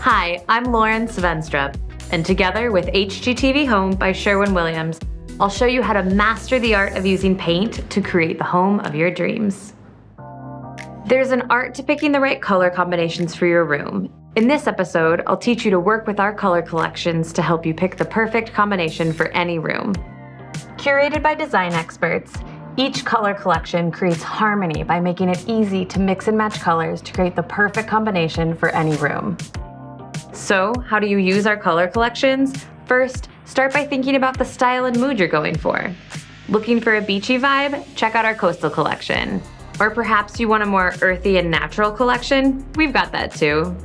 Hi, I'm Lauren Svenstrup, and together with HGTV Home by Sherwin-Williams, I'll show you how to master the art of using paint to create the home of your dreams. There's an art to picking the right color combinations for your room. In this episode, I'll teach you to work with our color collections to help you pick the perfect combination for any room. Curated by design experts, each color collection creates harmony by making it easy to mix and match colors to create the perfect combination for any room. So, how do you use our color collections? First, start by thinking about the style and mood you're going for. Looking for a beachy vibe? Check out our coastal collection. Or perhaps you want a more earthy and natural collection? We've got that too.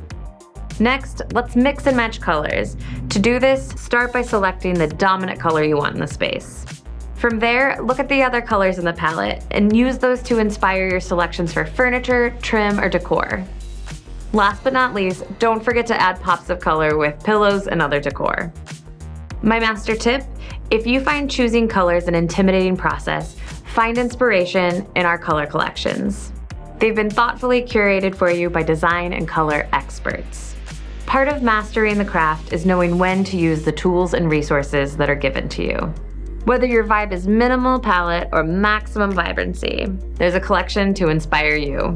Next, let's mix and match colors. To do this, start by selecting the dominant color you want in the space. From there, look at the other colors in the palette and use those to inspire your selections for furniture, trim, or decor. Last but not least, don't forget to add pops of color with pillows and other decor. My master tip: if you find choosing colors an intimidating process, find inspiration in our color collections. They've been thoughtfully curated for you by design and color experts. Part of mastering the craft is knowing when to use the tools and resources that are given to you. Whether your vibe is minimal palette or maximum vibrancy, there's a collection to inspire you.